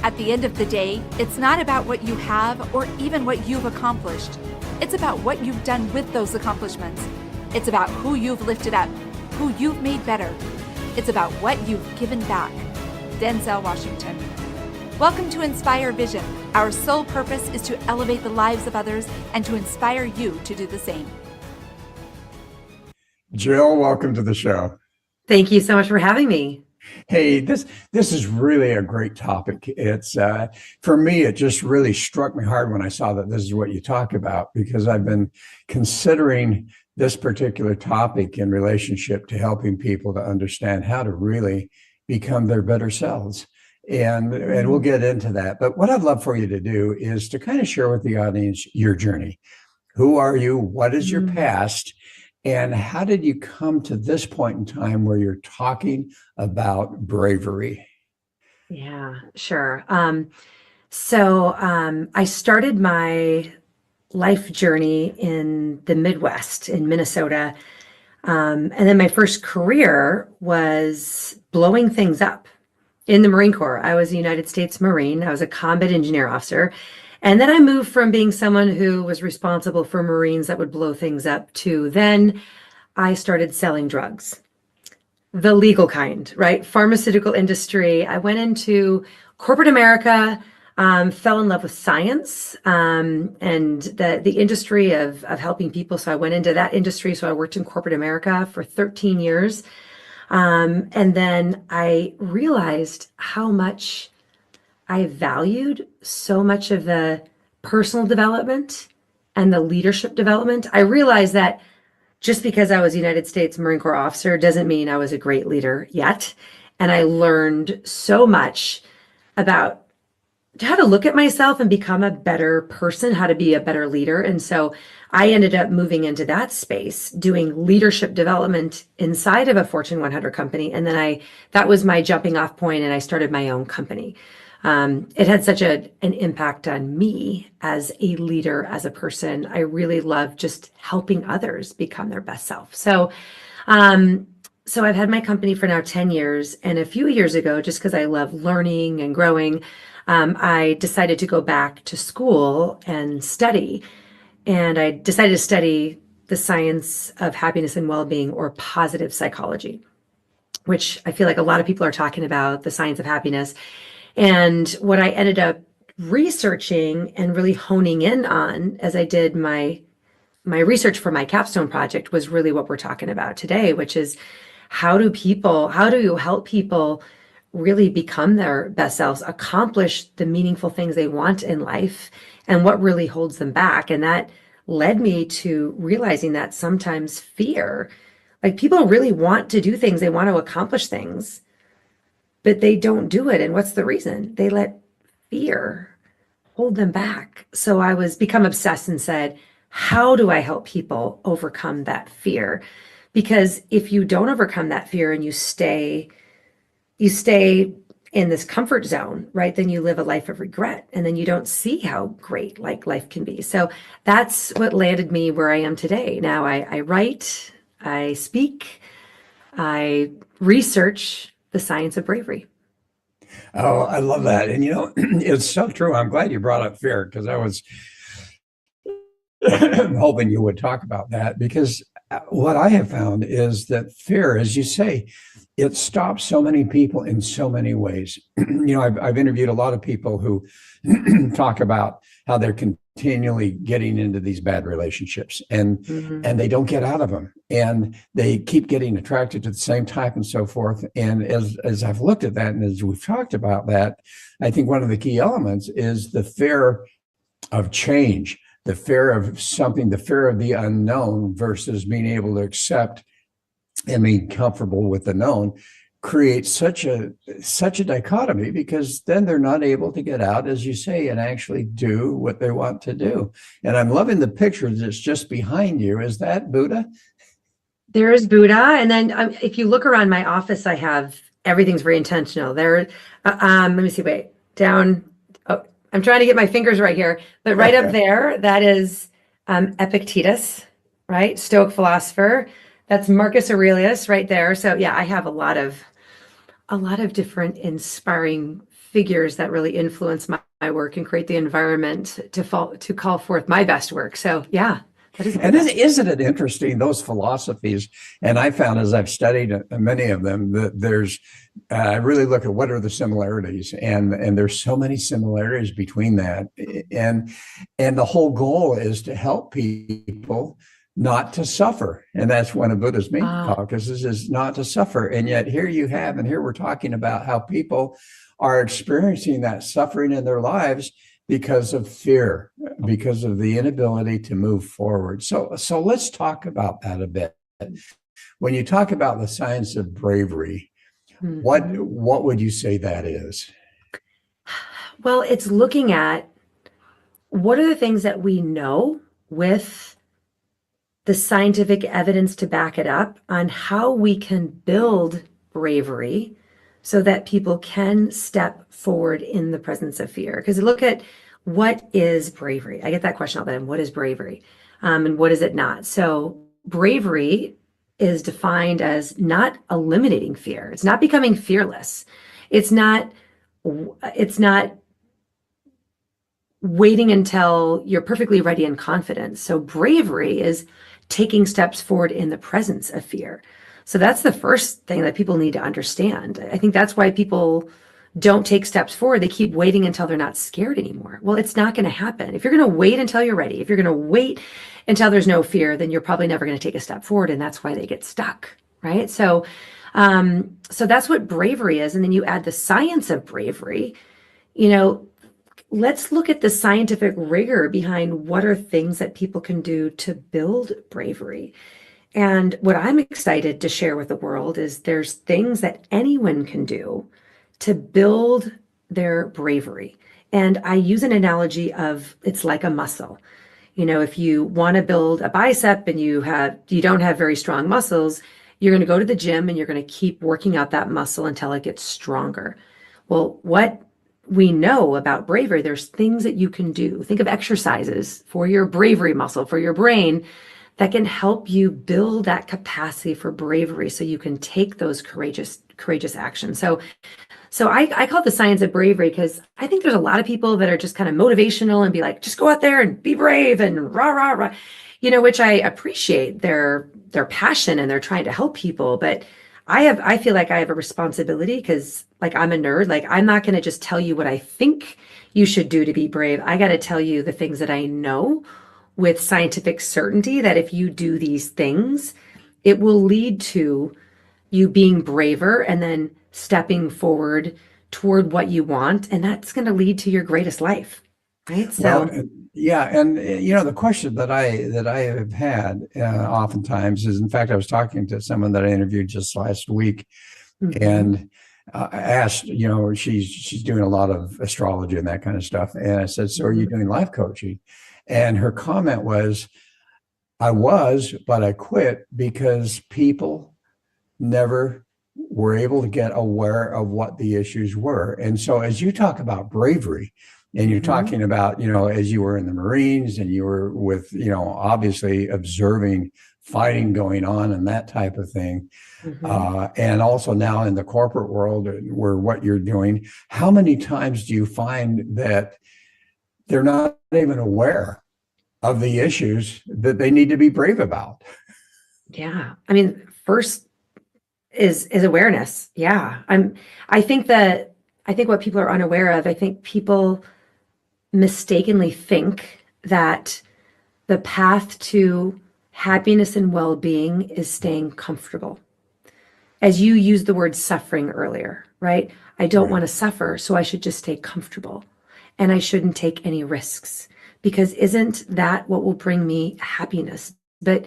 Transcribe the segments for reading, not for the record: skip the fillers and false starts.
At the end of the day, it's not about what you have or even what you've accomplished. It's about what you've done with those accomplishments. It's about who you've lifted up, who you've made better. It's about what you've given back. Denzel Washington. Welcome to Inspire Vision. Our sole purpose is to elevate the lives of others and to inspire you to do the same. Jill, welcome to the show. Thank you so much for having me. Hey, this is really a great topic. It's for me, it just really struck me hard when I saw that this is what you talk about, because I've been considering this particular topic in relationship to helping people to understand how to really become their better selves. And we'll get into that. But what I'd love for you to do is to kind of share with the audience your journey. Who are you? What is your past? And how did you come to this point in time where you're talking about bravery? Yeah, sure. I started my life journey in the Midwest, in Minnesota. And then my first career was blowing things up in the Marine Corps. I was a United States Marine. I was a combat engineer officer. And then I moved from being someone who was responsible for Marines that would blow things up to then I started selling drugs, the legal kind, right? Pharmaceutical industry. I went into corporate America, fell in love with science and the industry of helping people. So I went into that industry. So I worked in corporate America for 13 years. And then I realized how much I valued so much of the personal development and the leadership development. I realized that just because I was a United States Marine Corps officer doesn't mean I was a great leader yet. And I learned so much about how to look at myself and become a better person, how to be a better leader. And so I ended up moving into that space, doing leadership development inside of a Fortune 100 company. And then that was my jumping off point, and I started my own company. It had such an impact on me as a leader, as a person. I really love just helping others become their best self. So I've had my company for now 10 years. And a few years ago, just because I love learning and growing, I decided to go back to school and study. And I decided to study the science of happiness and well-being, or positive psychology, which I feel like a lot of people are talking about, the science of happiness. And what I ended up researching and really honing in on as I did my research for my capstone project was really what we're talking about today, which is how do you help people really become their best selves, accomplish the meaningful things they want in life, and what really holds them back. And that led me to realizing that sometimes fear, like people really want to do things, they want to accomplish things, but they don't do it. And what's the reason? They let fear hold them back. So I become obsessed and said, how do I help people overcome that fear? Because if you don't overcome that fear and you stay in this comfort zone, right, then you live a life of regret, and then you don't see how great like life can be. So that's what landed me where I am today. Now I write, I speak, I research the science of bravery. Oh, I love that. And it's so true. I'm glad you brought up fear, because I was hoping you would talk about that, because what I have found is that fear, as you say, it stops so many people in so many ways. I've interviewed a lot of people who talk about how they're continually getting into these bad relationships and they don't get out of them, and they keep getting attracted to the same type and so forth. And as I've looked at that, and as we've talked about that, I think one of the key elements is the fear of change, the fear of something, the fear of the unknown versus being able to accept and being comfortable with the known, creates such a dichotomy, because then they're not able to get out, as you say, and actually do what they want to do. And I'm loving the picture that's just behind you. Is that Buddha? There is Buddha. And then if you look around my office, I have everything's very intentional. Let me see, wait, down. Oh, I'm trying to get my fingers right here, but right up there, that is Epictetus, right? Stoic philosopher. That's Marcus Aurelius right there. So yeah, I have a lot of different inspiring figures that really influence my work and create the environment to call forth my best work. So yeah, that is. And isn't it interesting, those philosophies? And I found, as I've studied many of them, that I really look at what are the similarities, and there's so many similarities between that. And the whole goal is to help people not to suffer. And that's one of Buddha's main focuses, is not to suffer. And yet here we're talking about how people are experiencing that suffering in their lives because of fear, because of the inability to move forward. So let's talk about that a bit. When you talk about the science of bravery, what would you say that is? Well, it's looking at what are the things that we know with the scientific evidence to back it up on how we can build bravery so that people can step forward in the presence of fear. Because look at what is bravery? I get that question all the time. What is bravery? And what is it not? So bravery is defined as not eliminating fear. It's not becoming fearless. It's not waiting until you're perfectly ready and confident. So bravery is taking steps forward in the presence of fear. So that's the first thing that people need to understand. I think that's why people don't take steps forward. They keep waiting until they're not scared anymore. Well, it's not going to happen. If you're going to wait until you're ready, if you're going to wait until there's no fear, then you're probably never going to take a step forward. And that's why they get stuck, right? So that's what bravery is. And then you add the science of bravery. Let's look at the scientific rigor behind what are things that people can do to build bravery. And what I'm excited to share with the world is there's things that anyone can do to build their bravery. And I use an analogy of it's like a muscle. If you want to build a bicep and you don't have very strong muscles, you're going to go to the gym and you're going to keep working out that muscle until it gets stronger. Well, what we know about bravery, there's things that you can do. Think of exercises for your bravery muscle, for your brain, that can help you build that capacity for bravery so you can take those courageous actions. So I call it the science of bravery because I think there's a lot of people that are just kind of motivational and be like, just go out there and be brave and rah, rah, rah, which I appreciate their passion and they're trying to help people. But I feel like I have a responsibility because like I'm a nerd. Like I'm not going to just tell you what I think you should do to be brave. I got to tell you the things that I know with scientific certainty that if you do these things, it will lead to you being braver and then stepping forward toward what you want. And that's going to lead to your greatest life. Right. So, yeah. And, the question that I have had oftentimes is, in fact, I was talking to someone that I interviewed just last week and I asked, she's doing a lot of astrology and that kind of stuff. And I said, so are you doing life coaching? And her comment was, but I quit because people never were able to get aware of what the issues were. And so as you talk about bravery, and you're talking about, as you were in the Marines and you were with, obviously observing fighting going on and that type of thing. And also now in the corporate world where what you're doing, how many times do you find that they're not even aware of the issues that they need to be brave about? Yeah. I mean, first is awareness. Yeah. I think what people are unaware of, I think people mistakenly think that the path to happiness and well-being is staying comfortable. As you used the word suffering earlier, right? I don't want to suffer, so I should just stay comfortable and I shouldn't take any risks because isn't that what will bring me happiness? But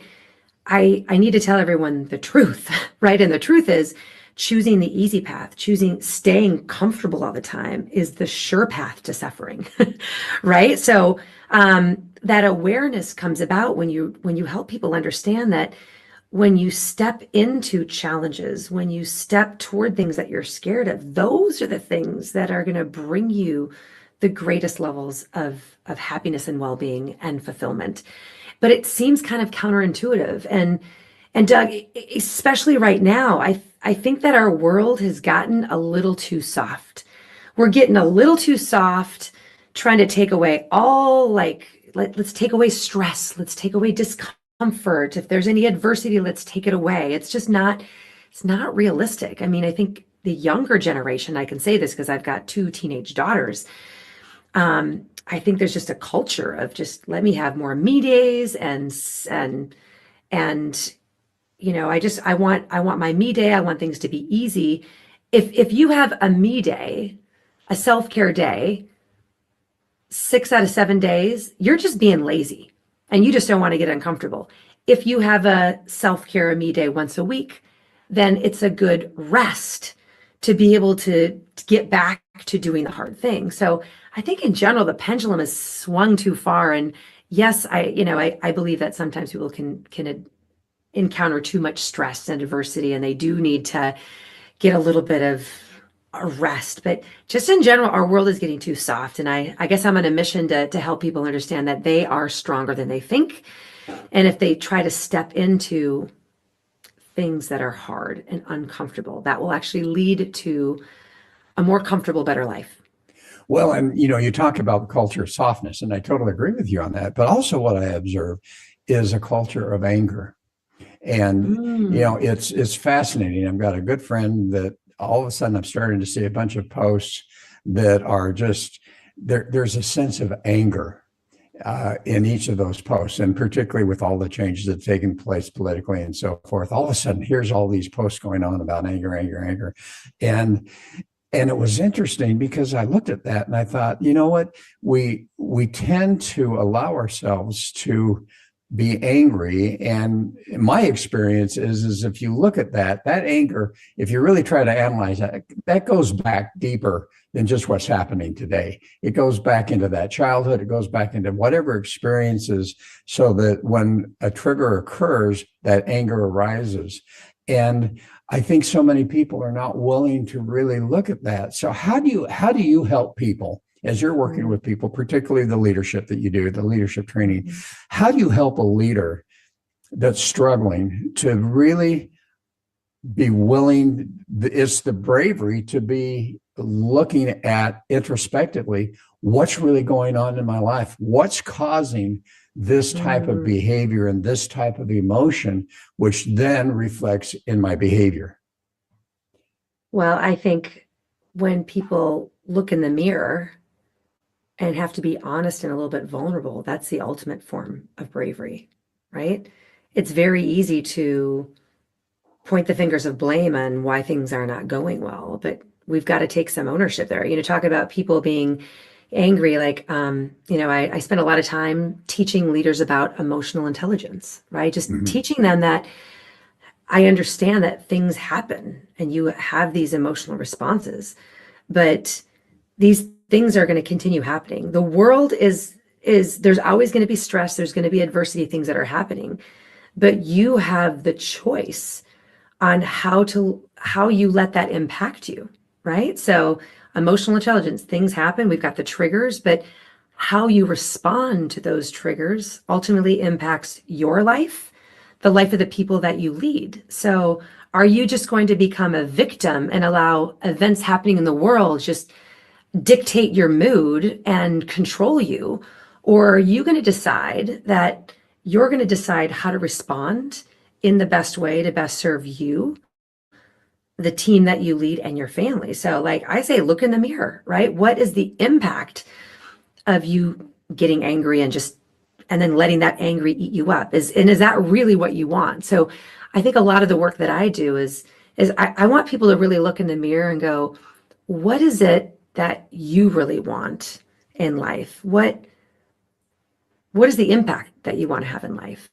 I need to tell everyone the truth, right? And the truth is choosing the easy path, staying comfortable all the time is the sure path to suffering, right? So that awareness comes about when you help people understand that when you step into challenges, when you step toward things that you're scared of, those are the things that are going to bring you the greatest levels of happiness and well-being and fulfillment. But it seems kind of counterintuitive. And Doug, especially right now, I think that our world has gotten a little too soft. we're getting a little too soft, trying to take away all let's take away stress, let's take away discomfort. If there's any adversity, let's take it away. It's not realistic. I mean, I think the younger generation, I can say this because I've got two teenage daughters. I think there's just a culture of just let me have more me days and I want my me day. I want things to be easy. If you have a me day, a self-care day, 6 out of 7 days, you're just being lazy and you just don't want to get uncomfortable. If you have a self-care, a me day once a week, then it's a good rest to be able to get back to doing the hard thing. So I think in general, the pendulum has swung too far. And yes, I believe that sometimes people can encounter too much stress and adversity, and they do need to get a little bit of a rest. But just in general, our world is getting too soft. And I guess I'm on a mission to help people understand that they are stronger than they think. And if they try to step into things that are hard and uncomfortable, that will actually lead to a more comfortable, better life. Well, and you talk about the culture of softness, and I totally agree with you on that. But also, what I observe is a culture of anger, and it's fascinating. I've got a good friend that all of a sudden I'm starting to see a bunch of posts that are just there's a sense of anger in each of those posts, and particularly with all the changes that have taken place politically and so forth. All of a sudden, here's all these posts going on about anger, anger, anger, and it was interesting because I looked at that and I thought, you know what, we tend to allow ourselves to be angry. And my experience is if you look at that anger, if you really try to analyze that goes back deeper than just what's happening today. It goes back into that childhood. It goes back into whatever experiences, so that when a trigger occurs, that anger arises. And I think so many people are not willing to really look at that. So how do you help people as you're working with people, particularly the leadership that you do, the leadership training? How do you help a leader that's struggling to really be willing? It's the bravery to be looking at introspectively, what's really going on in my life? What's causing this type of behavior and this type of emotion, which then reflects in my behavior? Well, I think when people look in the mirror and have to be honest and a little bit vulnerable, that's the ultimate form of bravery, right? It's very easy to point the fingers of blame on why things are not going well, but we've got to take some ownership there. Talk about people being angry. I spend a lot of time teaching leaders about emotional intelligence, right? Just teaching them that I understand that things happen and you have these emotional responses, but these things are going to continue happening. The world is there's always going to be stress. There's going to be adversity, things that are happening, but you have the choice on how you let that impact you, right? So emotional intelligence, things happen. We've got the triggers, but how you respond to those triggers ultimately impacts your life, the life of the people that you lead. So are you just going to become a victim and allow events happening in the world just dictate your mood and control you? Or are you going to decide that you're going to decide how to respond in the best way to best serve you, the team that you lead, and your family? So I say, look in the mirror, right? What is the impact of you getting angry and then letting that angry eat you up? Is that really what you want? So I think a lot of the work that I do is I want people to really look in the mirror and go, what is it that you really want in life? What is the impact that you want to have in life?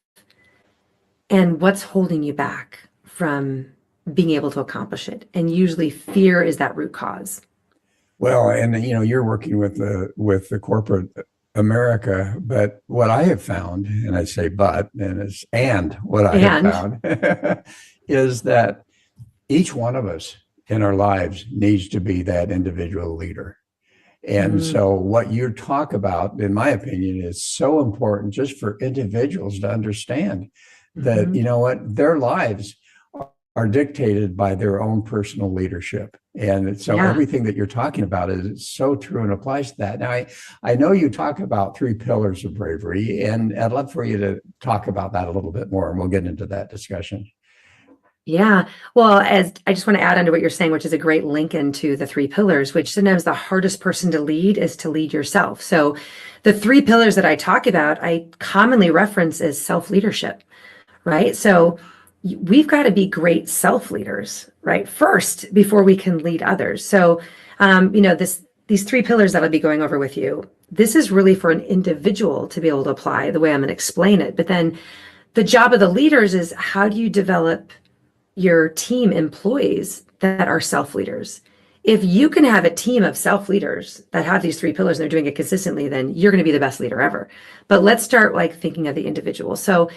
And what's holding you back from being able to accomplish it? And usually fear is that root cause. Well, and you're working with the corporate America, but what I have found, and I say but, and what I have found is that each one of us in our lives needs to be that individual leader. And so what you talk about, in my opinion, is so important just for individuals to understand that, their lives are dictated by their own personal leadership. And so Yeah. everything that you're talking about is so true and applies to that. Now, I know you talk about 3 pillars of bravery, and I'd love for you to talk about that a little bit more, and we'll get into that discussion. Yeah. Well, as I just want to add on to what you're saying, which is a great link into the 3 pillars, which sometimes the hardest person to lead is to lead yourself. So the 3 pillars that I talk about, I commonly reference as self-leadership, right? So we've got to be great self-leaders, right? First, before we can lead others. So, these 3 pillars that I'll be going over with you, this is really for an individual to be able to apply the way I'm going to explain it. But then the job of the leaders is, how do you develop your team employees that are self-leaders? If you can have a team of self-leaders that have these 3 pillars and they're doing it consistently, then you're going to be the best leader ever. But let's start like thinking of the individual. So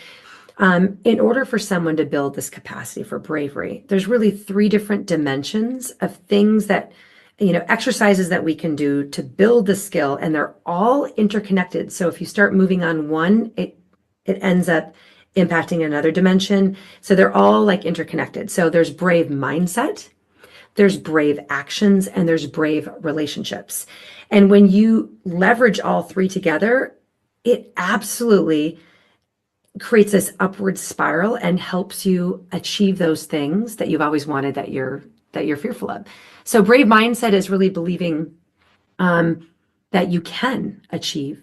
in order for someone to build this capacity for bravery, there's really 3 different dimensions of things that, exercises that we can do to build the skill, and they're all interconnected. So if you start moving on one, it ends up impacting another dimension. So they're all like interconnected. So there's brave mindset, there's brave actions, and there's brave relationships. And when you leverage all 3 together, it absolutely creates this upward spiral and helps you achieve those things that you've always wanted, that you're fearful of. So brave mindset is really believing that you can achieve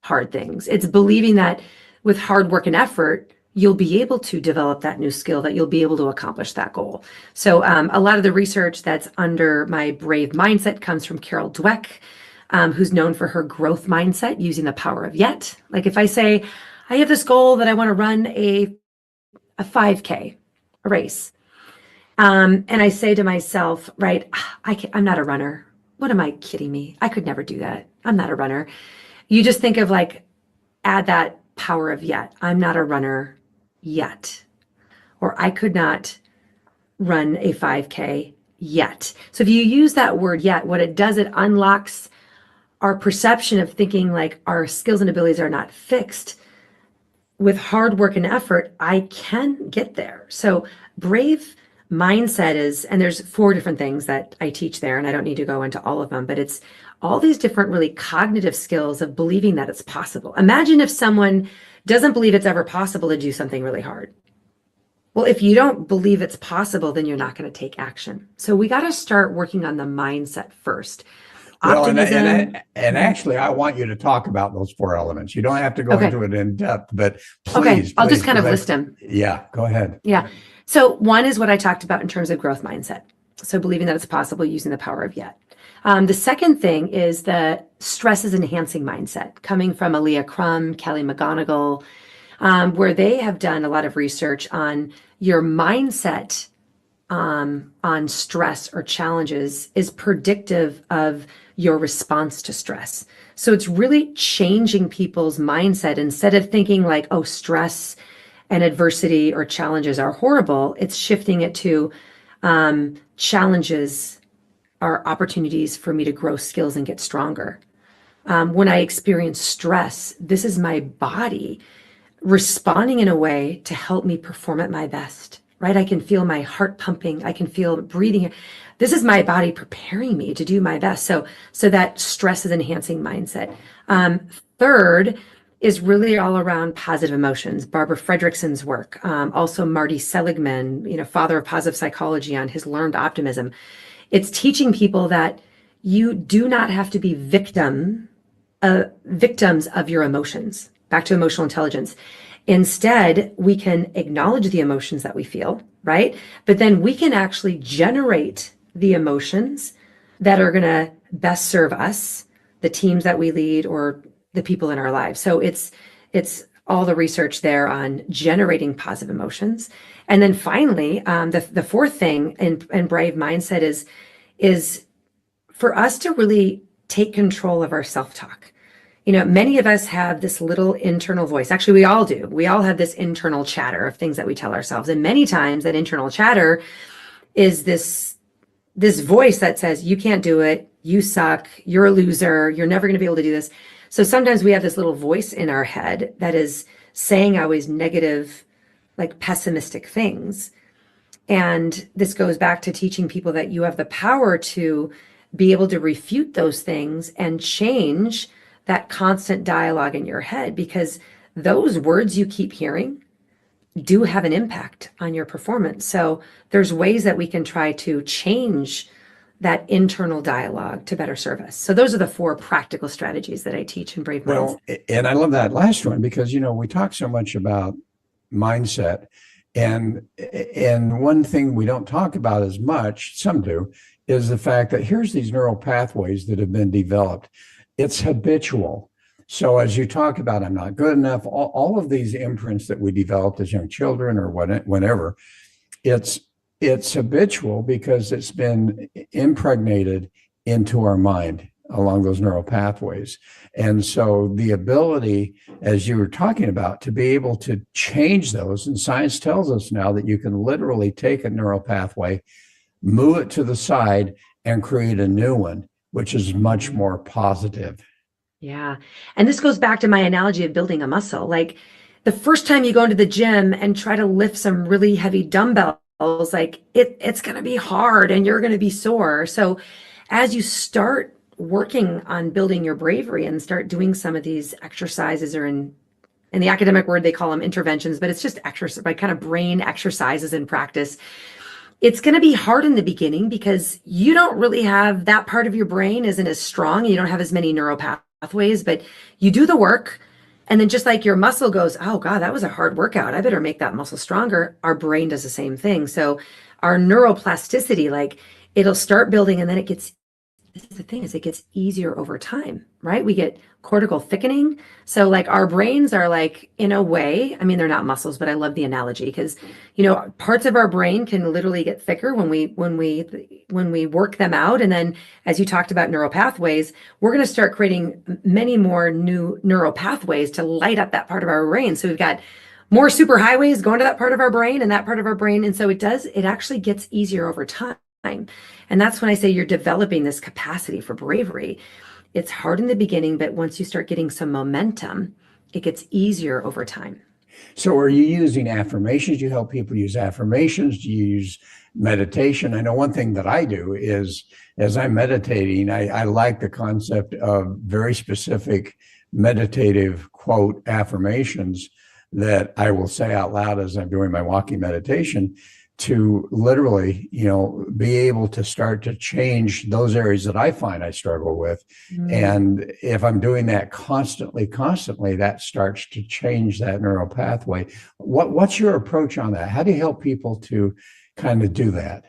hard things. It's believing that with hard work and effort, you'll be able to develop that new skill, that you'll be able to accomplish that goal. So a lot of the research that's under my brave mindset comes from Carol Dweck, who's known for her growth mindset using the power of yet. Like if I say, I have this goal that I want to run a 5K, a race. And I say to myself, right, I'm not a runner. What am I kidding me? I could never do that. I'm not a runner. You just think of like, add that power of yet. I'm not a runner yet. Or I could not run a 5K yet. So if you use that word yet, what it does, it unlocks our perception of thinking like our skills and abilities are not fixed. With hard work and effort, I can get there. So brave mindset is, and there's 4 different things that I teach there, and I don't need to go into all of them, but it's all these different really cognitive skills of believing that it's possible. Imagine if someone doesn't believe it's ever possible to do something really hard. Well, if you don't believe it's possible, then you're not going to take action. So we got to start working on the mindset first. Optimism. And actually, I want you to talk about those 4 elements. You don't have to go into it in depth, but please. I'll just kind of list them. Yeah, go ahead. Yeah. So 1 is what I talked about in terms of growth mindset. So believing that it's possible using the power of yet. The second thing is the stress is enhancing mindset, coming from Aaliyah Crum, Kelly McGonigal, where they have done a lot of research on your mindset on stress or challenges is predictive of your response to stress. So it's really changing people's mindset. Instead of thinking like, oh, stress and adversity or challenges are horrible, it's shifting it to challenges are opportunities for me to grow skills and get stronger. When I experience stress, this is my body responding in a way to help me perform at my best, right? I can feel my heart pumping. I can feel breathing. This is my body preparing me to do my best. So that stress is enhancing mindset. Third is really all around positive emotions. Barbara Fredrickson's work, also Marty Seligman, father of positive psychology, on his learned optimism. It's teaching people that you do not have to be victims of your emotions. Back to emotional intelligence. Instead, we can acknowledge the emotions that we feel, right? But then we can actually generate the emotions that are going to best serve us, the teams that we lead, or the people in our lives. So it's all the research there on generating positive emotions. And then finally, the 4th thing in brave mindset is for us to really take control of our self-talk. Many of us have this little internal voice. Actually, we all do. We all have this internal chatter of things that we tell ourselves. And many times that internal chatter is this voice that says, you can't do it. You suck. You're a loser. You're never going to be able to do this. So sometimes we have this little voice in our head that is saying always negative, like pessimistic things. And this goes back to teaching people that you have the power to be able to refute those things and change that constant dialogue in your head, because those words you keep hearing do have an impact on your performance. So there's ways that we can try to change that internal dialogue to better serve us. So those are the 4 practical strategies that I teach in Brave Minds. Well, and I love that last one because, we talk so much about mindset, and one thing we don't talk about as much, some do, is the fact that here's these neural pathways that have been developed. It's habitual. So as you talk about, I'm not good enough, all of these imprints that we developed as young children or whenever, it's habitual because it's been impregnated into our mind along those neural pathways. And so the ability, as you were talking about, to be able to change those, and science tells us now that you can literally take a neural pathway, move it to the side, and create a new one, which is much more positive. Yeah. And this goes back to my analogy of building a muscle. Like the first time you go into the gym and try to lift some really heavy dumbbells, like it's going to be hard and you're going to be sore. So as you start working on building your bravery and start doing some of these exercises, or in the academic word, they call them interventions, but it's just exercise, like kind of brain exercises in practice. It's going to be hard in the beginning because you don't really have that part of your brain isn't as strong. You don't have as many neural pathways, but you do the work. And then just like your muscle goes, oh God, that was a hard workout, I better make that muscle stronger. Our brain does the same thing. So our neuroplasticity, like it'll start building, and then the thing is, it gets easier over time, right? We get cortical thickening. So like our brains are like, in a way, I mean, they're not muscles, but I love the analogy because, parts of our brain can literally get thicker when we work them out. And then as you talked about neural pathways, we're going to start creating many more new neural pathways to light up that part of our brain. So we've got more super highways going to that part of our brain and that part of our brain. And so it actually gets easier over time. And that's when I say you're developing this capacity for bravery. It's hard in the beginning, but once you start getting some momentum, it gets easier over time. So are you using affirmations? Do you help people use affirmations? Do you use meditation? I know one thing that I do is, as I'm meditating, I like the concept of very specific meditative quote affirmations that I will say out loud as I'm doing my walking meditation, to literally, be able to start to change those areas that I find I struggle with. And if I'm doing that constantly, that starts to change that neural pathway. What's your approach on that? How do you help people to kind of do that?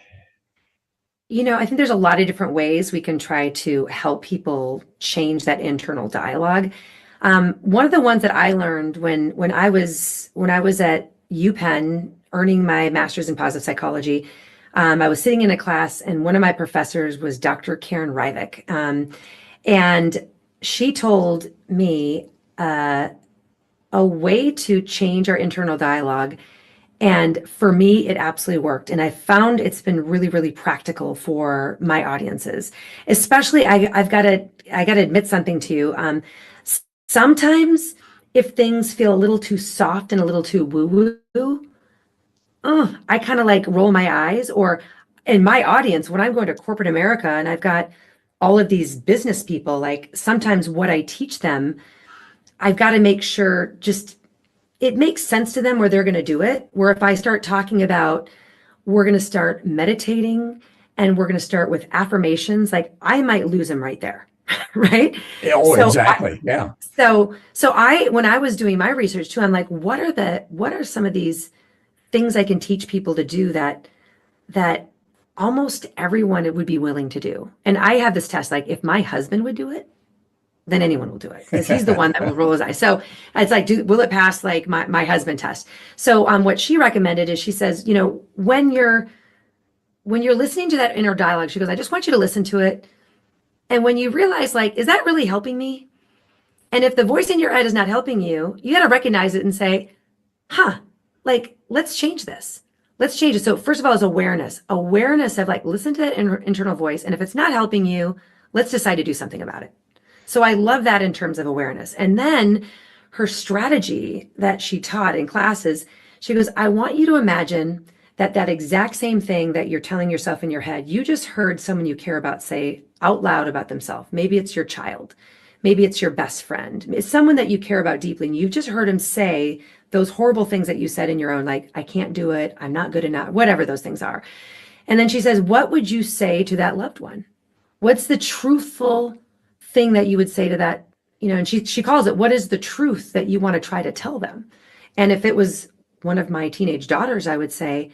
I think there's a lot of different ways we can try to help people change that internal dialogue. One of the ones that I learned when I was at UPenn earning my master's in positive psychology, I was sitting in a class and one of my professors was Dr. Karen Rivik. And she told me a way to change our internal dialogue. And for me, it absolutely worked. And I found it's been really, really practical for my audiences. Especially, I got to admit something to you. Sometimes if things feel a little too soft and a little too woo-woo, I kind of like roll my eyes. Or in my audience, when I'm going to corporate America and I've got all of these business people, like sometimes what I teach them, I've got to make sure just it makes sense to them where they're going to do it. Where if I start talking about, we're going to start meditating and we're going to start with affirmations, like I might lose them right there. Right? Oh, so exactly. Yeah. So when I was doing my research too, I'm like, what are some of these things I can teach people to do that almost everyone would be willing to do? And I have this test, like if my husband would do it, then anyone will do it because he's the one that will roll his eyes. So it's like, will it pass like my husband test? So what she recommended is, she says, when you're listening to that inner dialogue, she goes, I just want you to listen to it. And when you realize, like, is that really helping me? And if the voice in your head is not helping you, you got to recognize it and say, like, let's change this. Let's change it. So first of all, is awareness of like, listen to that internal voice. And if it's not helping you, let's decide to do something about it. So I love that in terms of awareness. And then her strategy that she taught in classes, she goes, I want you to imagine that exact same thing that you're telling yourself in your head, you just heard someone you care about say out loud about themselves. Maybe it's your child. Maybe it's your best friend. It's someone that you care about deeply. And you've just heard him say those horrible things that you said in your own, like, I can't do it. I'm not good enough, whatever those things are. And then she says, what would you say to that loved one? What's the truthful thing that you would say to that? And she calls it, what is the truth that you want to try to tell them? And if it was one of my teenage daughters, I would say,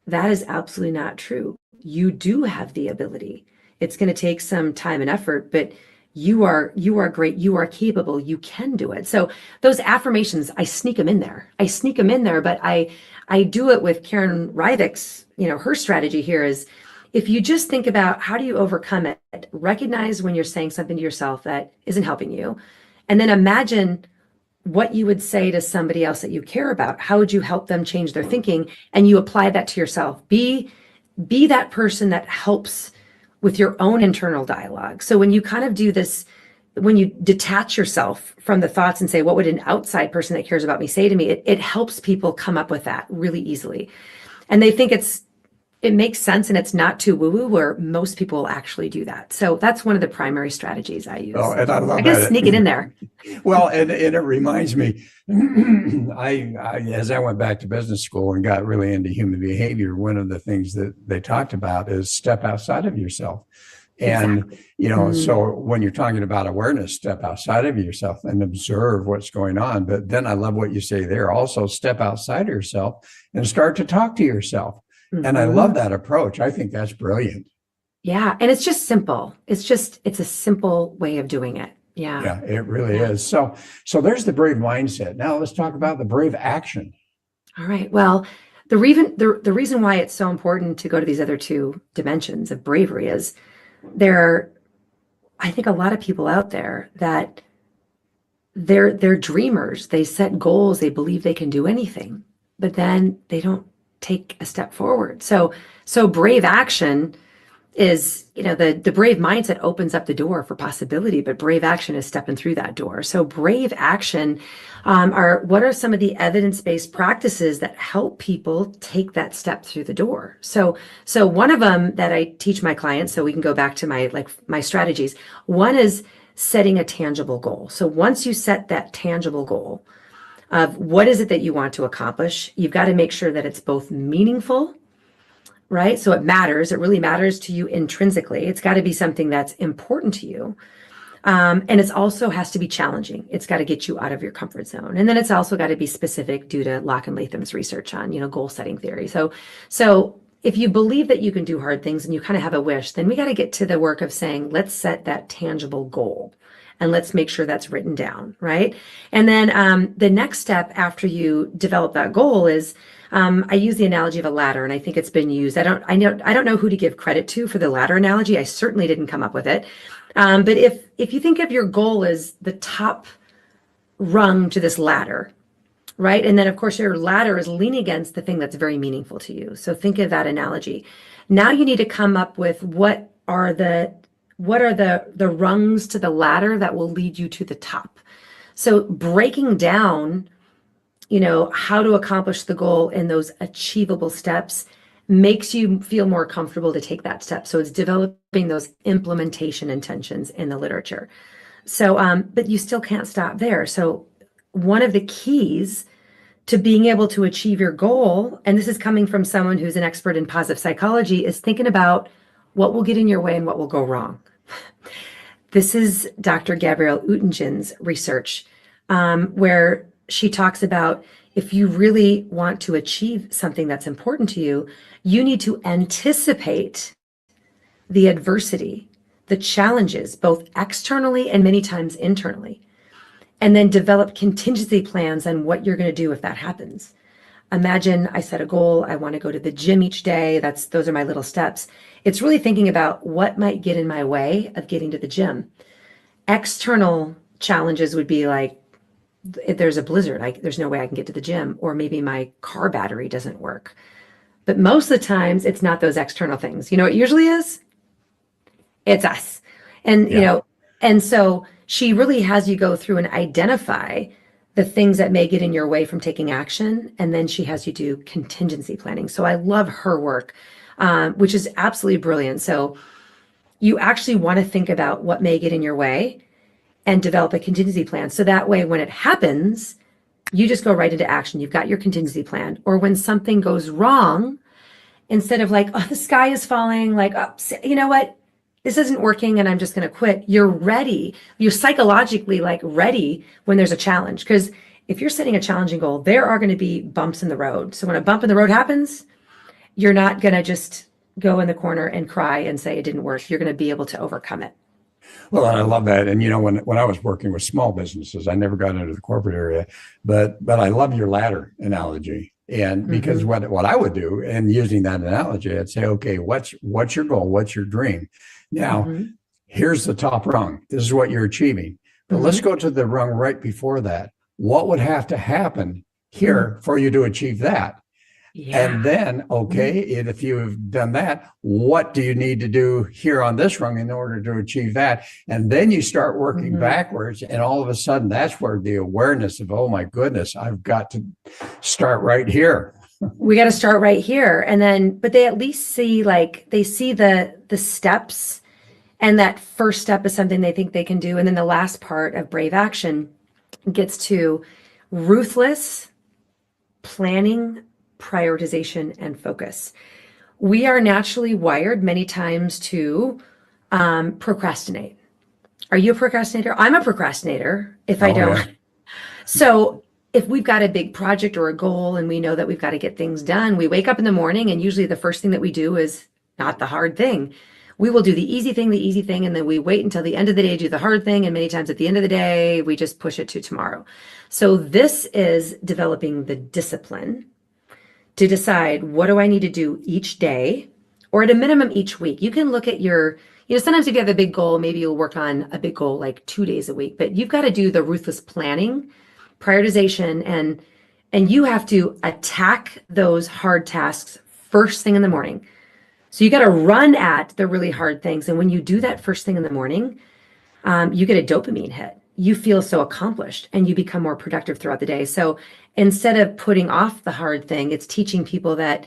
that is absolutely not true. You do have the ability. It's going to take some time and effort, but you are great. You are capable. You can do it. So those affirmations, I sneak them in there. But I do it with Karen Ryvik's, her strategy here is, if you just think about how do you overcome it, recognize when you're saying something to yourself that isn't helping you, and then imagine what you would say to somebody else that you care about. How would you help them change their thinking? And you apply that to yourself. Be that person that helps with your own internal dialogue. So when you kind of do this, when you detach yourself from the thoughts and say, what would an outside person that cares about me say to me? It helps people come up with that really easily. And they think it makes sense and it's not too woo-woo, where most people will actually do that. So that's one of the primary strategies I use. Oh, and I love I guess that. sneak it in there. Well, and it reminds me, as I went back to business school and got really into human behavior, one of the things that they talked about is step outside of yourself. And, Exactly. So when you're talking about awareness, step outside of yourself and observe what's going on. But then I love what you say there. Also step outside of yourself and start to talk to yourself. And I love that approach. I think that's brilliant. Yeah. And it's just simple. It's a simple way of doing it. Yeah. Yeah, it really is. So there's the brave mindset. Now let's talk about the brave action. All right. Well, the reason why it's so important to go to these other two dimensions of bravery is I think a lot of people out there that they're dreamers. They set goals. They believe they can do anything, but then they don't take a step forward. So brave action is, the brave mindset opens up the door for possibility, but brave action is stepping through that door. So brave action what are some of the evidence-based practices that help people take that step through the door? So one of them that I teach my clients, so we can go back to my strategies. One is setting a tangible goal. So once you set that tangible goal of what is it that you want to accomplish, you've got to make sure that it's both meaningful, right? So it matters. It really matters to you intrinsically. It's got to be something that's important to you. And it also has to be challenging. It's got to get you out of your comfort zone. And then it's also got to be specific due to Locke and Latham's research on, goal setting theory. So if you believe that you can do hard things and you kind of have a wish, then we got to get to the work of saying, let's set that tangible goal and let's make sure that's written down, right? And then the next step after you develop that goal is, I use the analogy of a ladder, and I think it's been used. I don't know who to give credit to for the ladder analogy. I certainly didn't come up with it. But if you think of your goal as the top rung to this ladder, right? And then of course your ladder is leaning against the thing that's very meaningful to you. So think of that analogy. Now you need to come up with what are the rungs to the ladder that will lead you to the top. So breaking down, how to accomplish the goal in those achievable steps makes you feel more comfortable to take that step. So it's developing those implementation intentions in the literature. So, but you still can't stop there. So one of the keys to being able to achieve your goal, and this is coming from someone who's an expert in positive psychology, is thinking about what will get in your way and what will go wrong. This is Dr. Gabrielle Oettingen's research, where she talks about if you really want to achieve something that's important to you, you need to anticipate the adversity, the challenges, both externally and many times internally, and then develop contingency plans on what you're going to do if that happens. Imagine I set a goal. I want to go to the gym each day. Those are my little steps. It's really thinking about what might get in my way of getting to the gym. External challenges would be like, if there's a blizzard, there's no way I can get to the gym, or maybe my car battery doesn't work. But most of the times it's not those external things. You know what it usually is? It's us. And, and so she really has you go through and identify the things that may get in your way from taking action. And then she has you do contingency planning. So I love her work, which is absolutely brilliant. So you actually want to think about what may get in your way and develop a contingency plan. So that way, when it happens, you just go right into action. You've got your contingency plan. Or when something goes wrong, instead of like, oh, the sky is falling, like, oh, you know what? This isn't working and I'm just going to quit. You're ready. You're psychologically like ready when there's a challenge. Because if you're setting a challenging goal, there are going to be bumps in the road. So when a bump in the road happens, you're not going to just go in the corner and cry and say it didn't work. You're going to be able to overcome it. Well, I love that. And when I was working with small businesses, I never got into the corporate area, but I love your ladder analogy. And because what I would do, and using that analogy, I'd say, okay, what's your goal? What's your dream? Now, here's the top rung. This is what you're achieving. But let's go to the rung right before that. What would have to happen here for you to achieve that? Yeah. And then, okay, if you've done that, what do you need to do here on this rung in order to achieve that? And then you start working backwards. And all of a sudden, that's where the awareness of, oh my goodness, I've got to start right here. We got to start right here. And then, but they at least see, like, they see the steps, and that first step is something they think they can do. And then the last part of Brave Action gets to ruthless planning, prioritization, and focus. We are naturally wired many times to procrastinate. Are you a procrastinator? I'm a procrastinator if I don't. Yeah. So if we've got a big project or a goal and we know that we've got to get things done, we wake up in the morning and usually the first thing that we do is not the hard thing. We will do the easy thing, and then we wait until the end of the day to do the hard thing. And many times at the end of the day, we just push it to tomorrow. So this is developing the discipline to decide, what do I need to do each day, or at a minimum each week. You can look at your, sometimes if you have a big goal, maybe you'll work on a big goal like 2 days a week, but you've got to do the ruthless planning, prioritization, and you have to attack those hard tasks first thing in the morning. So you got to run at the really hard things. And when you do that first thing in the morning, you get a dopamine hit. You feel so accomplished and you become more productive throughout the day. So instead of putting off the hard thing, it's teaching people that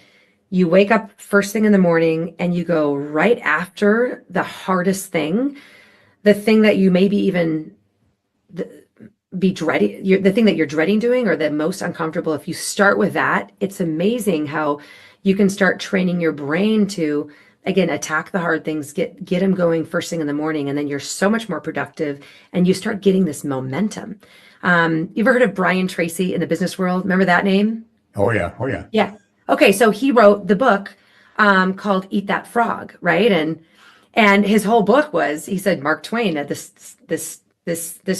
you wake up first thing in the morning and you go right after the hardest thing, the thing that you maybe even be dreading, the thing that you're dreading doing or the most uncomfortable. If you start with that, it's amazing how you can start training your brain to, again, attack the hard things, get them going first thing in the morning, and then you're so much more productive and you start getting this momentum. You ever heard of Brian Tracy in the business world? Remember that name? Oh yeah. Yeah. Okay, so he wrote the book called Eat That Frog, right? And his whole book was, he said, Mark Twain had this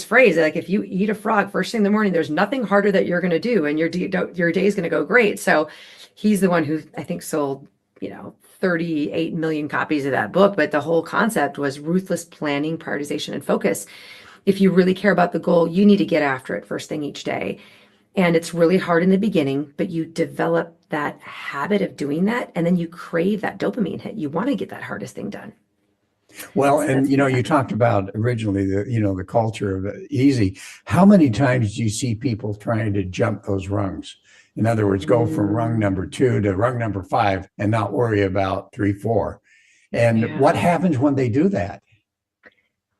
phrase, like, if you eat a frog first thing in the morning, there's nothing harder that you're going to do, and your day is going to go great. So he's the one who I think sold, 38 million copies of that book. But the whole concept was ruthless planning, prioritization, and focus. If you really care about the goal, you need to get after it first thing each day. And it's really hard in the beginning, but you develop that habit of doing that. And then you crave that dopamine hit. You want to get that hardest thing done. Well, and you talked about originally the culture of easy. How many times do you see people trying to jump those rungs? In other words, go from rung number 2 to rung number 5 and not worry about 3, 4. And what happens when they do that?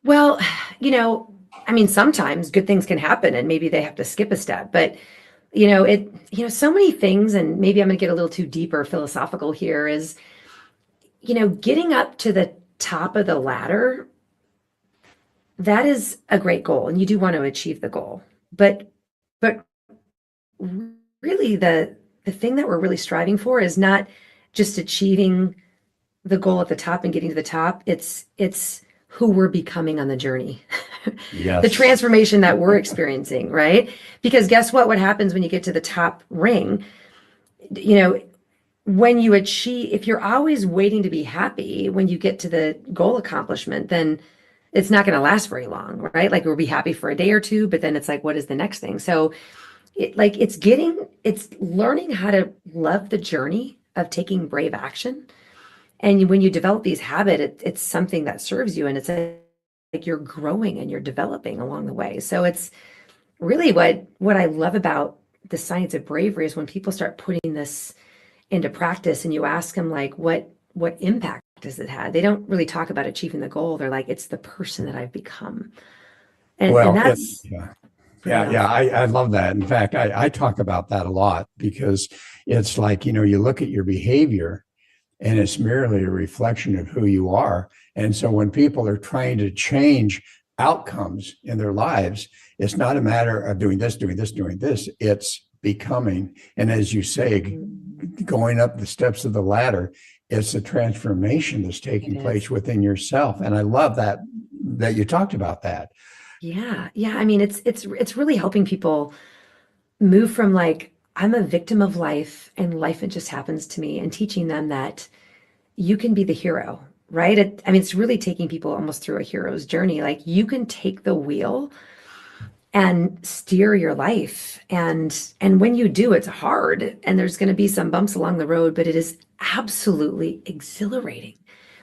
Well, sometimes good things can happen and maybe they have to skip a step, but so many things, and maybe I'm going to get a little too deep or philosophical here, is, getting up to the top of the ladder, that is a great goal. And you do want to achieve the goal, but really the thing that we're really striving for is not just achieving the goal at the top and getting to the top. It's who we're becoming on the journey. Yes. The transformation that we're experiencing, right? Because guess what happens when you get to the top ring? When you achieve, if you're always waiting to be happy when you get to the goal accomplishment, then it's not going to last very long, right? Like, we'll be happy for a day or two, but then it's like, what is the next thing? So it's learning how to love the journey of taking brave action. And when you develop these habits, it's something that serves you, and it's like you're growing and you're developing along the way. So it's really what I love about the science of bravery is when people start putting this into practice and you ask them like what impact does it have? They don't really talk about achieving the goal. They're like, it's the person that I've become. And Well, that's yeah. pretty Yeah, awesome. I love that. In fact, I talk about that a lot because it's like, you look at your behavior and it's merely a reflection of who you are. And so when people are trying to change outcomes in their lives, it's not a matter of doing this, doing this, doing this. It's becoming. And as you say, going up the steps of the ladder, it's a transformation that's It taking place is. within yourself. And I love that you talked about that. Yeah. Yeah. I mean, it's really helping people move from like, I'm a victim of life and life it just happens to me, and teaching them that you can be the hero, right? I mean, it's really taking people almost through a hero's journey. Like you can take the wheel and steer your life. And when you do, it's hard and there's going to be some bumps along the road, but it is absolutely exhilarating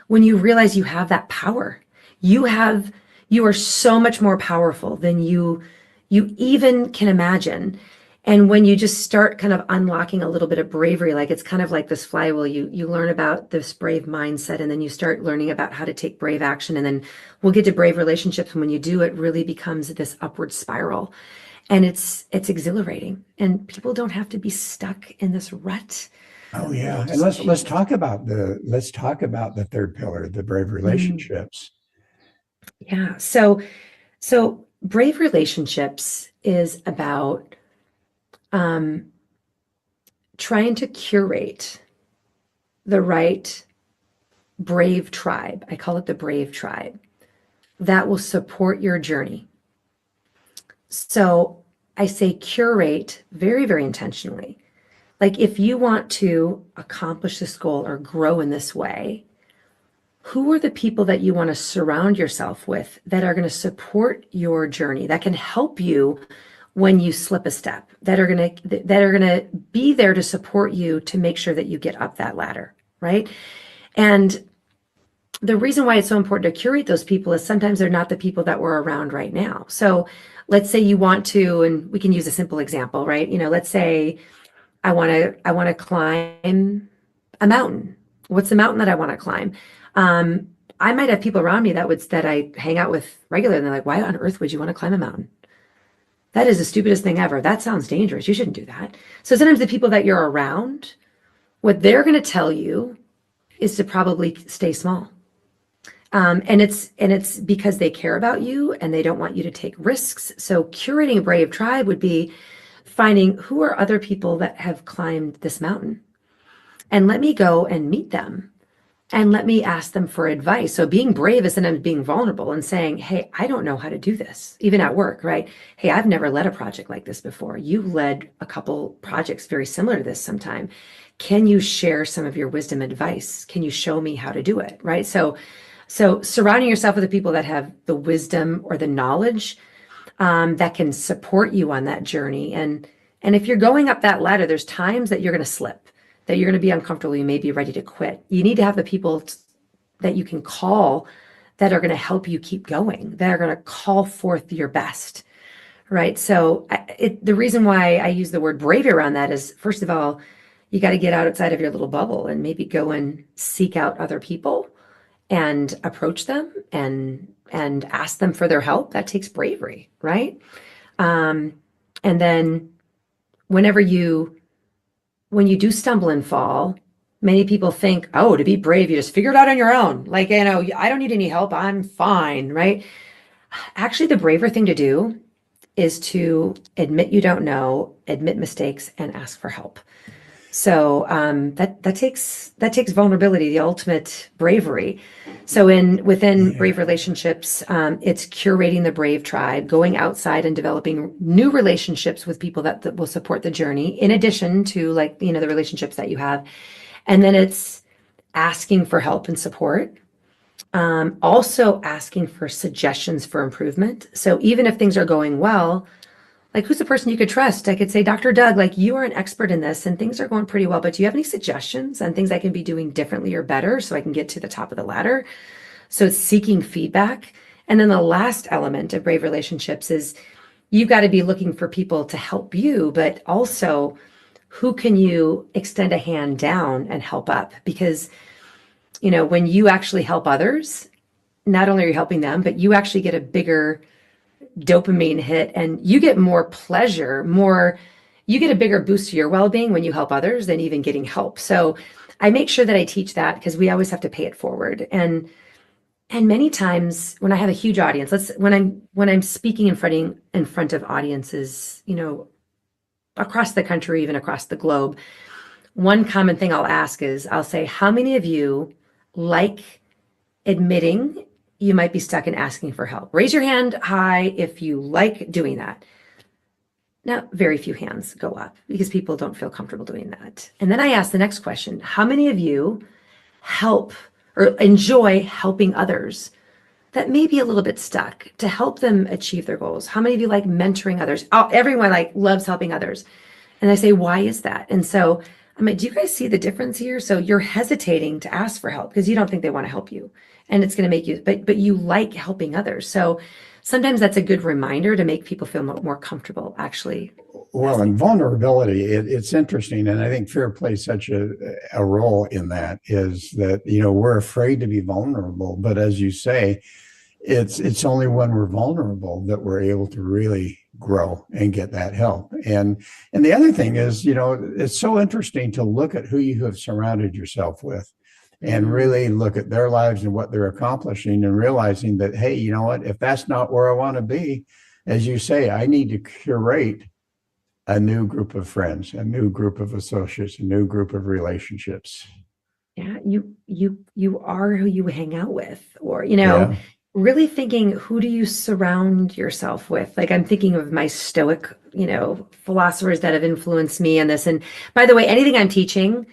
when you realize you have that power. You have you are so much more powerful than you even can imagine. And when you just start kind of unlocking a little bit of bravery, like it's kind of like this flywheel, you learn about this brave mindset, and then you start learning about how to take brave action. And then we'll get to brave relationships. And when you do, it really becomes this upward spiral. And it's exhilarating. And people don't have to be stuck in this rut. Oh They yeah. And just let's choose. talk about the third pillar, the brave Mm, relationships. yeah. So brave relationships is about um, trying to curate the right brave tribe. I call it the brave tribe that will support your journey. So I say curate very, very intentionally. Like if you want to accomplish this goal or grow in this way, who are the people that you want to surround yourself with that are going to support your journey, that can help you when you slip a step, that are going to be there to support you to make sure that you get up that ladder, right? And the reason why it's so important to curate those people is sometimes they're not the people that we're around right now. So let's say you want to, and we can use a simple example, right? Let's say I want to climb a mountain. What's the mountain that I want to climb? Um, I might have people around me that I hang out with regularly, and they're like, "Why on earth would you want to climb a mountain? That is the stupidest thing ever. That sounds dangerous. You shouldn't do that." So sometimes the people that you're around, what they're going to tell you is to probably stay small. And it's because they care about you and they don't want you to take risks. So curating a brave tribe would be finding who are other people that have climbed this mountain, and let me go and meet them and let me ask them for advice. So being brave is sometimes being vulnerable and saying, "Hey, I don't know how to do this," even at work, right? "Hey, I've never led a project like this before. You led a couple projects very similar to this sometime. Can you share some of your wisdom advice? Can you show me how to do it?" Right? So surrounding yourself with the people that have the wisdom or the knowledge that can support you on that journey. And if you're going up that ladder, there's times that you're going to slip, that you're going to be uncomfortable. You may be ready to quit. You need to have the people that you can call that are going to help you keep going, that are going to call forth your best. Right. So the reason why I use the word bravery around that is, first of all, you got to get outside of your little bubble and maybe go and seek out other people and approach them and ask them for their help. That takes bravery, right? Um, and then whenever you when you do stumble and fall, many people think, "Oh, to be brave, you just figure it out on your own. Like, I don't need any help. I'm fine," right? Actually, the braver thing to do is to admit you don't know, admit mistakes, and ask for help. So that takes vulnerability, the ultimate bravery. So within Yeah. brave relationships, it's curating the brave tribe, going outside and developing new relationships with people that will support the journey, in addition to, like, the relationships that you have. And then it's asking for help and support. Also asking for suggestions for improvement. So even if things are going well, like, who's the person you could trust? I could say, "Dr. Doug, like, you are an expert in this and things are going pretty well, but do you have any suggestions on things I can be doing differently or better so I can get to the top of the ladder?" So it's seeking feedback. And then the last element of brave relationships is you've got to be looking for people to help you, but also who can you extend a hand down and help up? Because, when you actually help others, not only are you helping them, but you actually get a bigger dopamine hit and you get more pleasure, you get a bigger boost to your well-being when you help others than even getting help. So I make sure that I teach that because we always have to pay it forward. And many times when I have a huge audience, when I'm speaking in front of audiences, across the country, even across the globe, one common thing I'll ask is I'll say, how many of you like admitting you might be stuck in asking for help? Raise your hand high if you like doing that. Now, very few hands go up because people don't feel comfortable doing that. And then I ask the next question, how many of you help or enjoy helping others that may be a little bit stuck to help them achieve their goals? How many of you like mentoring others? Oh, everyone loves helping others. And I say, why is that? And so I'm like, do you guys see the difference here? So you're hesitating to ask for help because you don't think they want to help you. And it's going to make you, but you like helping others. So sometimes that's a good reminder to make people feel more comfortable actually. Well, and vulnerability, it's interesting. And I think fear plays such a role in that, is that, we're afraid to be vulnerable. But as you say, it's only when we're vulnerable that we're able to really grow and get that help. And the other thing is, it's so interesting to look at who you have surrounded yourself with and really look at their lives and what they're accomplishing and realizing that, hey, you know what, if that's not where I want to be, as you say, I need to curate a new group of friends, a new group of associates, a new group of relationships. Yeah, you are who you hang out with, or Yeah. really thinking, who do you surround yourself with? Like I'm thinking of my Stoic, philosophers that have influenced me in this. And by the way, anything I'm teaching,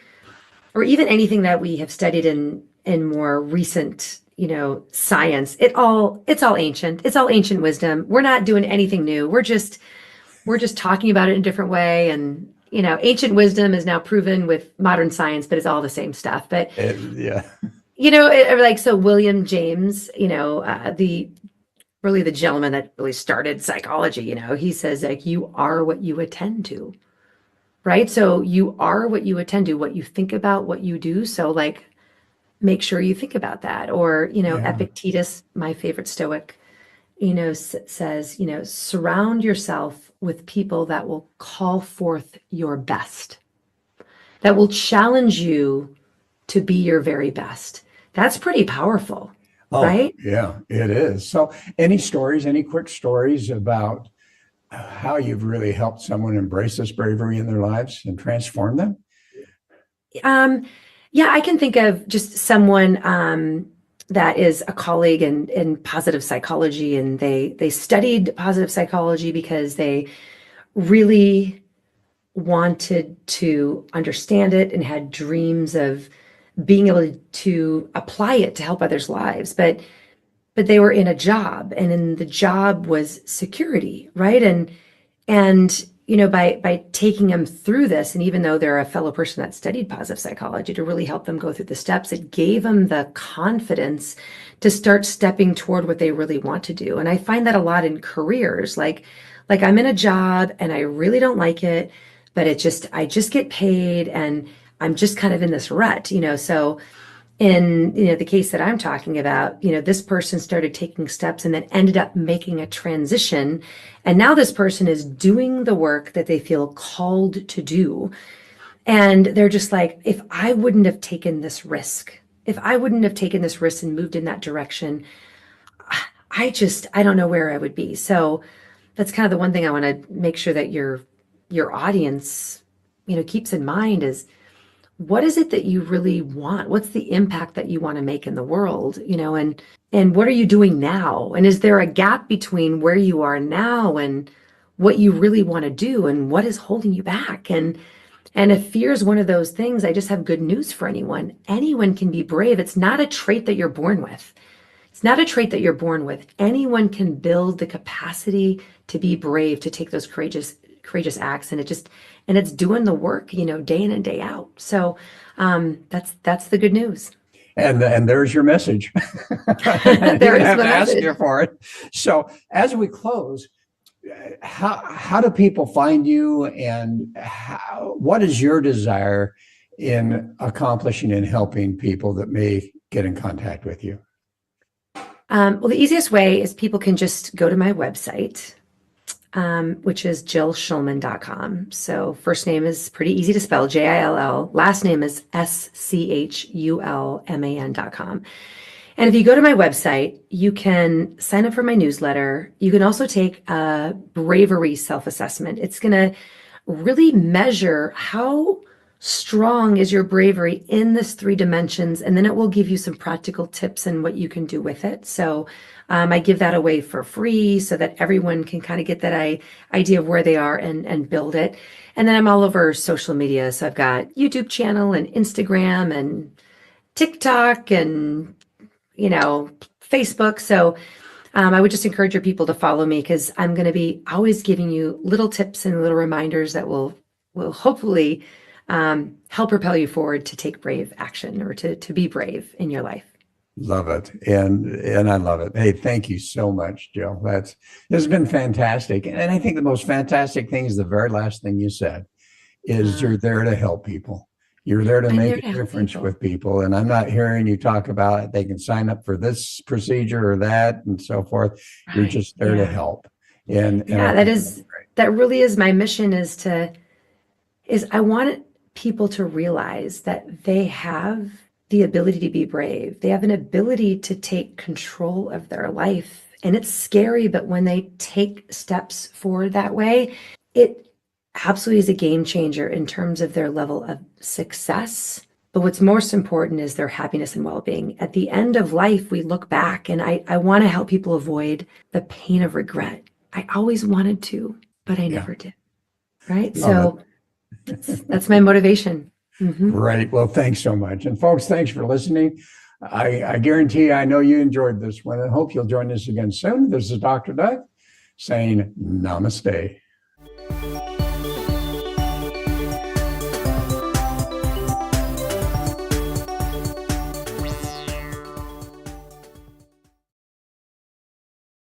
or even anything that we have studied in more recent, science, it's all ancient. It's all ancient wisdom. We're not doing anything new. We're just talking about it in a different way. And ancient wisdom is now proven with modern science that it's all the same stuff. But Yeah. So William James, the gentleman that really started psychology, he says you are what you attend to, right? So you are what you attend to, what you think about, what you do. So make sure you think about that. Or, Epictetus, my favorite Stoic, says, surround yourself with people that will call forth your best, that will challenge you to be your very best. That's pretty powerful, Oh, right? yeah, it is. So any quick stories about how you've really helped someone embrace this bravery in their lives and transform them? Yeah, I can think of just someone that is a colleague in positive psychology, and they studied positive psychology because they really wanted to understand it and had dreams of being able to apply it to help others' lives. But they were in a job, and in the job was security, right? And by taking them through this, and even though they're a fellow person that studied positive psychology, to really help them go through the steps, it gave them the confidence to start stepping toward what they really want to do. And I find that a lot in careers, like I'm in a job and I really don't like it, but I just get paid and I'm just kind of in this rut, so in the case that I'm talking about, this person started taking steps and then ended up making a transition, and now this person is doing the work that they feel called to do, and they're just like, if I wouldn't have taken this risk, and moved in that direction, I don't know where I would be. So that's kind of the one thing I want to make sure that your audience keeps in mind is, what is it that you really want? What's the impact that you want to make in the world, and what are you doing now? And is there a gap between where you are now and what you really want to do, and what is holding you back? And if fear is one of those things, I just have good news for anyone. Anyone can be brave. It's not a trait that you're born with. Anyone can build the capacity to be brave, to take those courageous acts, and it's doing the work, day in and day out. So that's the good news. And there's your message. You There didn't is have my to ask message. you for it. So as we close, how do people find you, and what is your desire in accomplishing and helping people that may get in contact with you? Well, the easiest way is people can just go to my website, which is jillschulman.com. So first name is pretty easy to spell, Jill. Last name is schulman.com. And if you go to my website, you can sign up for my newsletter. You can also take a Bravery self-assessment. It's going to really measure how strong is your bravery in this 3 dimensions, and then it will give you some practical tips and what you can do with it. So I give that away for free so that everyone can kind of get that idea of where they are and build it. And then I'm all over social media. So I've got YouTube channel and Instagram and TikTok and Facebook. So I would just encourage your people to follow me, because I'm going to be always giving you little tips and little reminders that will hopefully help propel you forward to take brave action, or to be brave in your life. Love it. And I love it. Hey, thank you so much, Jill. This has been fantastic. And I think the most fantastic thing is the very last thing you said is you're there to help people. You're there to make a difference with people. And I'm not hearing you talk about they can sign up for this procedure or that and so forth. Right. You're just there to help. And that really is my mission, is I want people to realize that they have the ability to be brave. They have an ability to take control of their life. And it's scary, but when they take steps forward that way, it absolutely is a game changer in terms of their level of success. But what's most important is their happiness and well-being. At the end of life, we look back, and I want to help people avoid the pain of regret. I always wanted to, but I never did. Right? So that's my motivation. Mm-hmm. Right. Well, thanks so much. And folks, thanks for listening. I guarantee I know you enjoyed this one, and hope you'll join us again soon. This is Dr. Doug saying namaste.